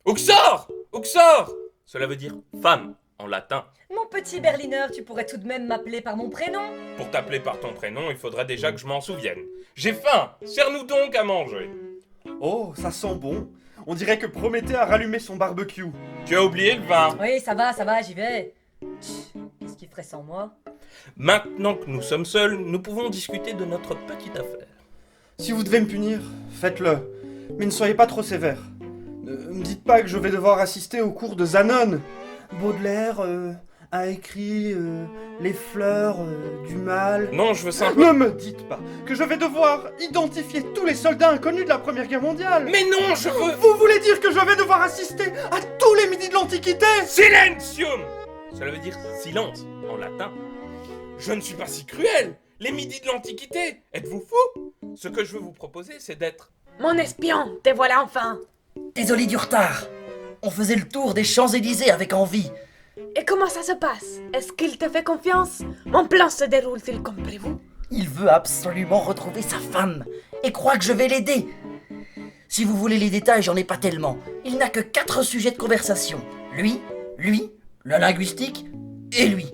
Uxor! Uxor! Cela veut dire femme en latin. Mon petit Berliner, tu pourrais tout de même m'appeler par mon prénom. Pour t'appeler par ton prénom, il faudrait déjà que je m'en souvienne. J'ai faim! Sers-nous donc à manger. Oh, ça sent bon. On dirait que Prométhée a rallumé son barbecue. Tu as oublié le vin. Oui, ça va, j'y vais. Qu'est-ce qu'il ferait sans moi? Maintenant que nous sommes seuls, nous pouvons discuter de notre petite affaire. Si vous devez me punir, faites-le. Mais ne soyez pas trop sévère. Ne me dites pas que je vais devoir assister au cours de Zanon. Baudelaire a écrit les fleurs du mal. Non, je veux simplement... Ne me dites pas que je vais devoir identifier tous les soldats inconnus de la Première Guerre mondiale. Mais non, je veux... Vous voulez dire que je vais devoir assister à tous les midis de l'Antiquité? Silentium! Cela veut dire silence en latin. Je ne suis pas si cruel. Les midis de l'Antiquité, êtes-vous fous? Ce que je veux vous proposer, c'est d'être... Mon espion, te voilà enfin. Désolé du retard. On faisait le tour des Champs-Élysées avec envie. Et comment ça se passe? Est-ce qu'il te fait confiance? Mon plan se déroule-t-il comme prévu? Il veut absolument retrouver sa femme et croit que je vais l'aider. Si vous voulez les détails, j'en ai pas tellement. Il n'a que 4 sujets de conversation. Lui, le linguistique et lui.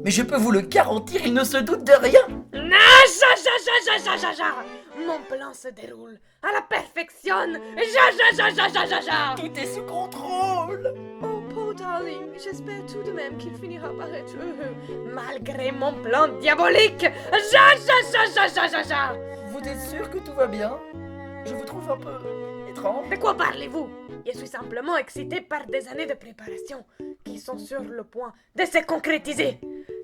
Mais je peux vous le garantir, il ne se doute de rien. Mon plan se déroule à la perfection. Tout est sous contrôle. Oh, Paul darling, j'espère tout de même qu'il finira par être heureux, malgré mon plan diabolique. Vous êtes sûr que tout va bien? Je vous trouve un peu étrange. De quoi parlez-vous? Je suis simplement excité par des années de préparation qui sont sur le point de se concrétiser.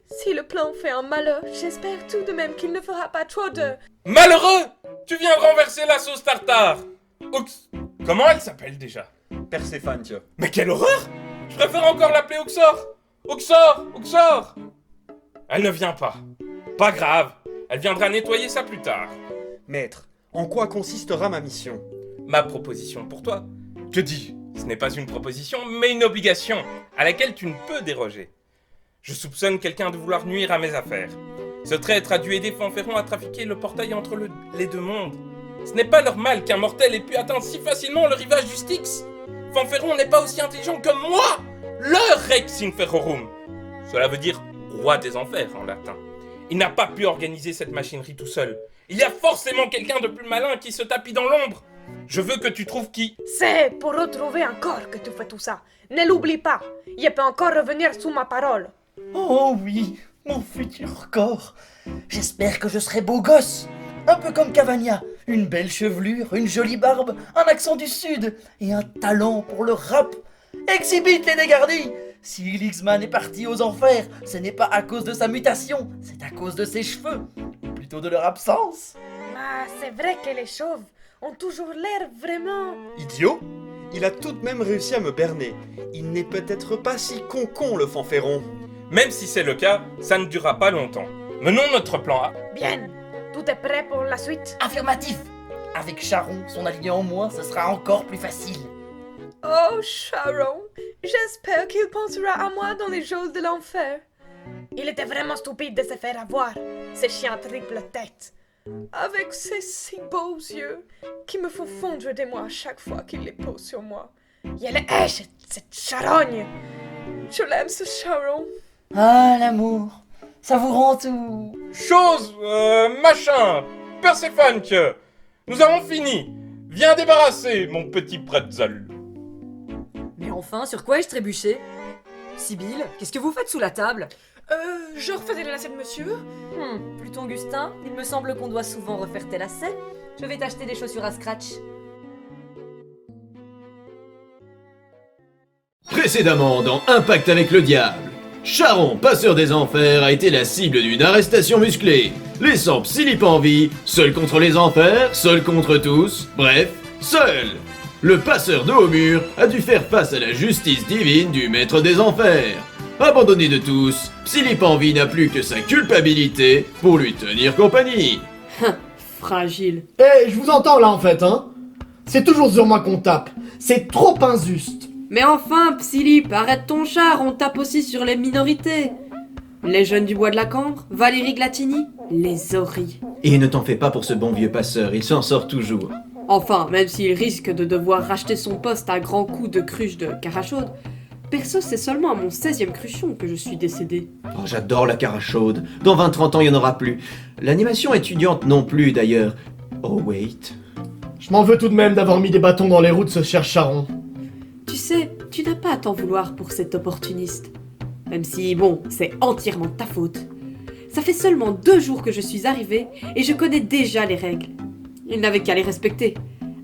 Si le plan fait un malheur, j'espère tout de même qu'il ne fera pas trop de... Malheureux! Tu viens renverser la sauce tartare! Comment elle s'appelle déjà? Perséphone, tiens. Mais quelle horreur! Je préfère encore l'appeler Uxor! Uxor! Elle ne vient pas. Pas grave, elle viendra nettoyer ça plus tard. Maître, en quoi consistera ma mission? Ma proposition pour toi. Je dis, ce n'est pas une proposition, mais une obligation, à laquelle tu ne peux déroger. Je soupçonne quelqu'un de vouloir nuire à mes affaires. Ce traître a dû aider Fanferron à trafiquer le portail entre les deux mondes. Ce n'est pas normal qu'un mortel ait pu atteindre si facilement le rivage du Styx. Fanferron n'est pas aussi intelligent que moi, le Rex Inferorum. Cela veut dire roi des enfers en latin. Il n'a pas pu organiser cette machinerie tout seul. Il y a forcément quelqu'un de plus malin qui se tapit dans l'ombre. Je veux que tu trouves qui. C'est pour retrouver encore que tu fais tout ça. Ne l'oublie pas. Je peux encore revenir sous ma parole. Oh oui, mon futur corps. J'espère que je serai beau gosse. Un peu comme Cavagna. Une belle chevelure, une jolie barbe, un accent du sud et un talent pour le rap. Exhibite les dégardis. Si Lixman est parti aux enfers, ce n'est pas à cause de sa mutation, c'est à cause de ses cheveux. Ou plutôt de leur absence. Ah, c'est vrai que les chauves ont toujours l'air vraiment... Idiot? Il a tout de même réussi à me berner. Il n'est peut-être pas si con le Fanferron. Même si c'est le cas, ça ne durera pas longtemps. Menons notre plan A. Bien. Tout est prêt pour la suite? Affirmatif. Avec Charon, son allié en moins, ce sera encore plus facile. Oh, Charon, j'espère qu'il pensera à moi dans les jours de l'enfer. Il était vraiment stupide de se faire avoir, ce chien triple tête. Avec ses si beaux yeux, qui me font fondre des moi à chaque fois qu'il les pose sur moi. Il est cette charogne. Je l'aime, ce Charon. Ah, l'amour, ça vous rend tout. Machin, Perséphone, nous avons fini. Viens débarrasser, mon petit pretzel. Mais enfin, sur quoi ai-je trébuché? Sibylle, qu'est-ce que vous faites sous la table? Je refaisais les lacets de monsieur. Pluton Gustin, il me semble qu'on doit souvent refaire tes lacets. Je vais t'acheter des chaussures à scratch. Précédemment dans Impact avec le diable, Charon, passeur des enfers, a été la cible d'une arrestation musclée, laissant Psyllippe en vie, seul contre les enfers, seul contre tous, bref, seul. Le passeur de haut mur a dû faire face à la justice divine du maître des enfers. Abandonné de tous, Psyllippe en vie n'a plus que sa culpabilité pour lui tenir compagnie. Fragile. Je vous entends là en fait, hein. C'est toujours sur moi qu'on tape. C'est trop injuste. Mais enfin, Psyllippe, arrête ton char, on tape aussi sur les minorités. Les jeunes du bois de la Cambre, Valérie Glatini, les Oris. Et ne t'en fais pas pour ce bon vieux passeur, il s'en sort toujours. Enfin, même s'il risque de devoir racheter son poste à grands coups de cruche de carachaude, perso c'est seulement à mon 16e cruchon que je suis décédé. Oh, j'adore la carachaude. Dans 20-30 ans, il n'y en aura plus. L'animation étudiante non plus, d'ailleurs. Oh, wait. Je m'en veux tout de même d'avoir mis des bâtons dans les roues de ce cher Charon. Tu sais, tu n'as pas à t'en vouloir pour cet opportuniste. Même si, bon, c'est entièrement de ta faute. Ça fait seulement 2 jours que je suis arrivé et je connais déjà les règles. Il n'avait qu'à les respecter.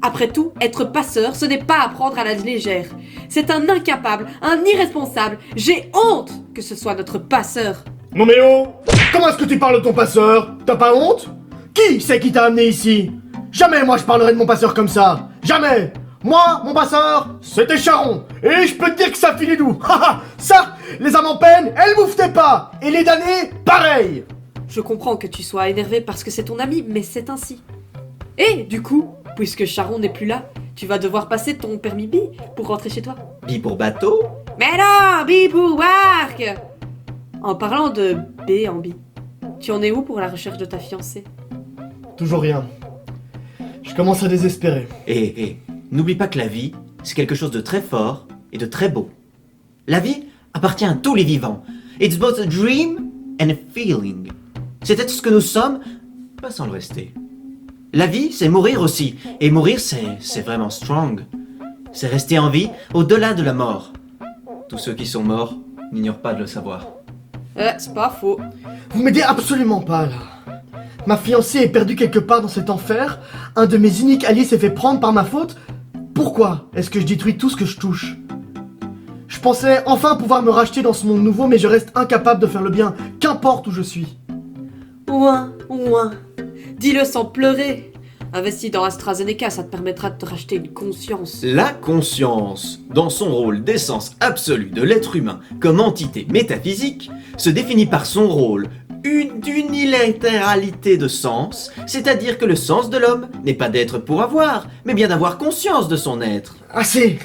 Après tout, être passeur, ce n'est pas à prendre à la légère. C'est un incapable, un irresponsable. J'ai honte que ce soit notre passeur. Non mais oh! Comment est-ce que tu parles de ton passeur? T'as pas honte? Qui c'est qui t'a amené ici? Jamais moi je parlerai de mon passeur comme ça! Jamais! Moi, mon passeur, c'était Charon! Et je peux te dire que ça filait doux! Haha! Ça, les âmes en peine, elles mouftaient pas! Et les damnés, pareil! Je comprends que tu sois énervé parce que c'est ton ami, mais c'est ainsi. Et du coup, puisque Charon n'est plus là, tu vas devoir passer ton permis B pour rentrer chez toi. Bi pour bateau? Mais non, B pour barque! En parlant de B en B, tu en es où pour la recherche de ta fiancée? Toujours rien. Je commence à désespérer. N'oublie pas que la vie, c'est quelque chose de très fort et de très beau. La vie appartient à tous les vivants. It's both a dream and a feeling. C'est être ce que nous sommes, pas sans le rester. La vie, c'est mourir aussi. Et mourir, c'est vraiment strong. C'est rester en vie au-delà de la mort. Tous ceux qui sont morts n'ignorent pas de le savoir. C'est pas faux. Vous m'aidez absolument pas là. Ma fiancée est perdue quelque part dans cet enfer. Un de mes uniques alliés s'est fait prendre par ma faute. Pourquoi est-ce que je détruis tout ce que je touche? Je pensais enfin pouvoir me racheter dans ce monde nouveau, mais je reste incapable de faire le bien, qu'importe où je suis. Ouin. Dis-le sans pleurer. Investi dans AstraZeneca, ça te permettra de te racheter une conscience. La conscience, dans son rôle d'essence absolue de l'être humain comme entité métaphysique, se définit par son rôle d'unilatéralité de sens, c'est-à-dire que le sens de l'homme n'est pas d'être pour avoir, mais bien d'avoir conscience de son être. Assez!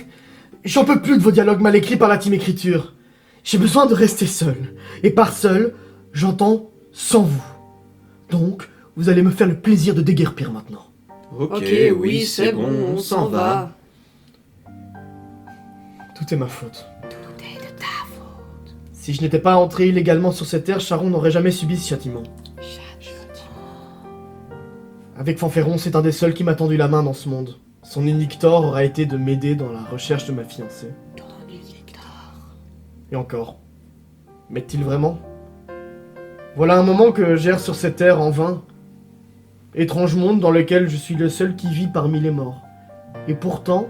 J'en peux plus de vos dialogues mal écrits par la team écriture. J'ai besoin de rester seul. Et par seul, j'entends sans vous. Donc, vous allez me faire le plaisir de déguerpir maintenant. Ok, oui, c'est bon, on s'en va. Tout est ma faute. Tout est de ta faute. Si je n'étais pas entré illégalement sur cette terre, Charon n'aurait jamais subi ce châtiment. Avec Fanferron, c'est un des seuls qui m'a tendu la main dans ce monde. Son unique tort aura été de m'aider dans la recherche de ma fiancée. Et encore, m'aide-t-il vraiment? Voilà un moment que j'erre sur cette terre en vain. Étrange monde dans lequel je suis le seul qui vit parmi les morts. Et pourtant,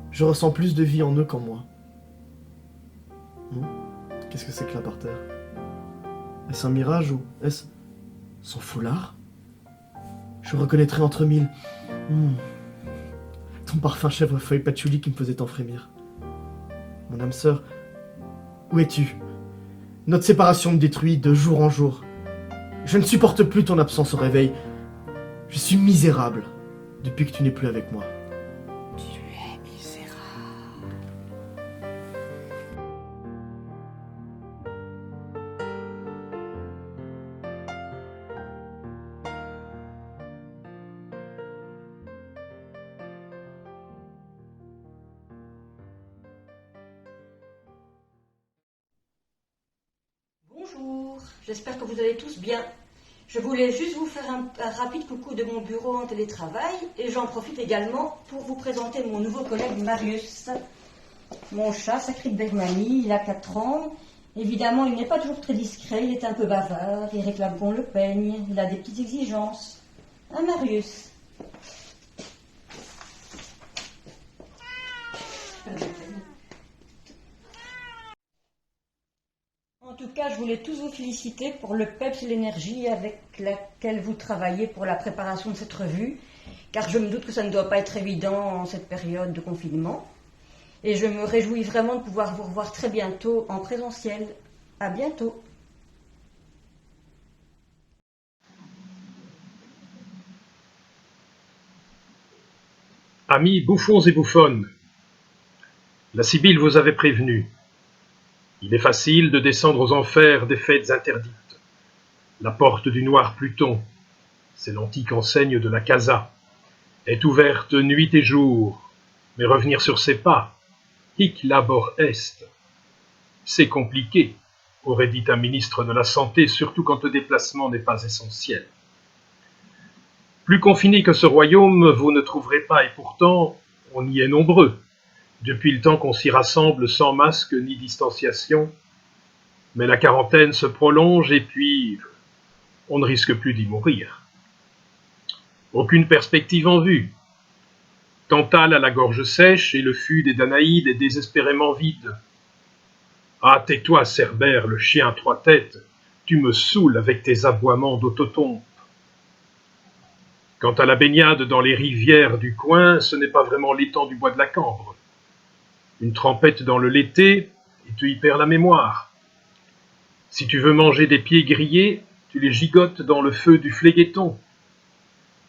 je ressens plus de vie en eux qu'en moi. Qu'est-ce que c'est que là par terre? Est-ce un mirage ou est-ce son foulard? Je reconnaîtrai entre mille. Ton parfum chèvrefeuille patchouli qui me faisait tant frémir. Mon âme sœur, où es-tu? Notre séparation me détruit de jour en jour. Je ne supporte plus ton absence au réveil. Je suis misérable depuis que tu n'es plus avec moi. Tu es misérable. Bonjour, j'espère que vous allez tous bien. Je voulais juste vous faire un rapide coucou de mon bureau en télétravail et j'en profite également pour vous présenter mon nouveau collègue Marius. Mon chat, sacré de Bermanie, il a 4 ans. Évidemment, il n'est pas toujours très discret, il est un peu bavard, il réclame qu'on le peigne, il a des petites exigences. Hein, Marius? En tout cas, je voulais tous vous féliciter pour le peps et l'énergie avec laquelle vous travaillez pour la préparation de cette revue, car je me doute que ça ne doit pas être évident en cette période de confinement. Et je me réjouis vraiment de pouvoir vous revoir très bientôt en présentiel. À bientôt. Amis bouffons et bouffonnes, la Sibylle vous avait prévenu. Il est facile de descendre aux enfers des fêtes interdites. La porte du noir Pluton, c'est l'antique enseigne de la Casa. est ouverte nuit et jour, mais revenir sur ses pas, hic labor est, c'est compliqué, aurait dit un ministre de la Santé, surtout quand le déplacement n'est pas essentiel. Plus confiné que ce royaume, vous ne trouverez pas, et pourtant, on y est nombreux, depuis le temps qu'on s'y rassemble sans masque ni distanciation, mais la quarantaine se prolonge et puis on ne risque plus d'y mourir. Aucune perspective en vue. Tantale à la gorge sèche et le fût des Danaïdes est désespérément vide. Ah, tais-toi, Cerbère, le chien à trois têtes, tu me saoules avec tes aboiements d'autotombe. Quant à la baignade dans les rivières du coin, ce n'est pas vraiment l'étang du bois de la Cambre. Une trempette dans le l'été, et tu y perds la mémoire. Si tu veux manger des pieds grillés, tu les gigotes dans le feu du phléguéton.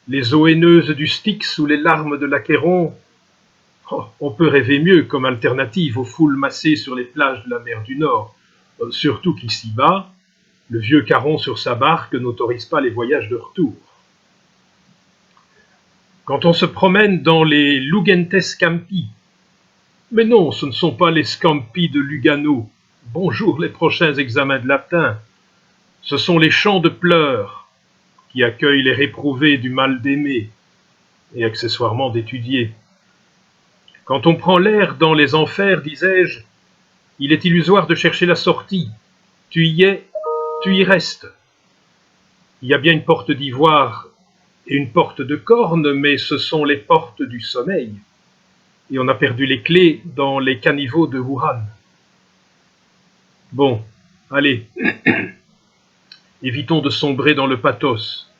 Les eaux haineuses du Styx ou les larmes de l'Achéron, on peut rêver mieux comme alternative aux foules massées sur les plages de la mer du Nord, surtout qu'ici-bas, le vieux Caron sur sa barque n'autorise pas les voyages de retour. Quand on se promène dans les Lugentes Scampi, mais non, ce ne sont pas les Scampi de Lugano, bonjour les prochains examens de latin, ce sont les champs de pleurs qui accueillent les réprouvés du mal d'aimer et accessoirement d'étudier. Quand on prend l'air dans les enfers, disais-je, il est illusoire de chercher la sortie. Tu y es, tu y restes. Il y a bien une porte d'ivoire et une porte de corne, mais ce sont les portes du sommeil. Et on a perdu les clés dans les caniveaux de Wuhan. Bon, allez, évitons de sombrer dans le pathos.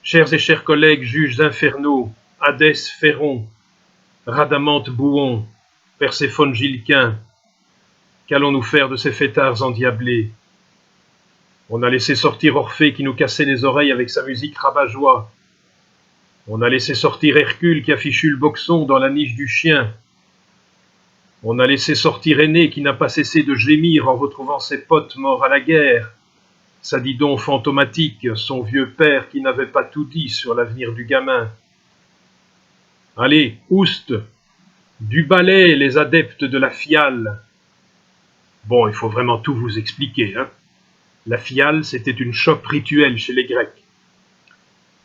Chers et chers collègues juges infernaux, Hadès Féron, Radamante Bouon, Perséphone Gilquin, qu'allons-nous faire de ces fêtards endiablés? On a laissé sortir Orphée qui nous cassait les oreilles avec sa musique rabat-joie. On a laissé sortir Hercule qui a fichu le boxon dans la niche du chien. On a laissé sortir Aîné qui n'a pas cessé de gémir en retrouvant ses potes morts à la guerre. Ça dit donc fantomatique, son vieux père qui n'avait pas tout dit sur l'avenir du gamin. Allez, oust, du balai les adeptes de la fiale. Bon, il faut vraiment tout vous expliquer, hein. La fiale, c'était une chope rituelle chez les Grecs.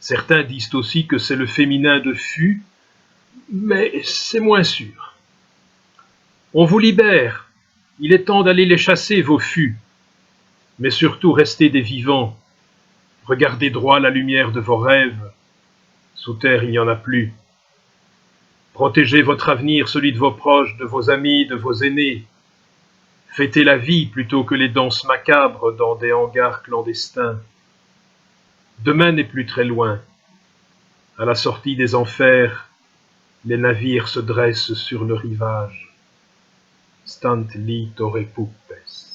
Certains disent aussi que c'est le féminin de fût, mais c'est moins sûr. On vous libère, il est temps d'aller les chasser, vos fûts, mais surtout restez des vivants. Regardez droit la lumière de vos rêves. Sous terre, il n'y en a plus. Protégez votre avenir, celui de vos proches, de vos amis, de vos aînés. Fêtez la vie plutôt que les danses macabres dans des hangars clandestins. Demain n'est plus très loin. À la sortie des enfers, les navires se dressent sur le rivage. Stant litore pupes.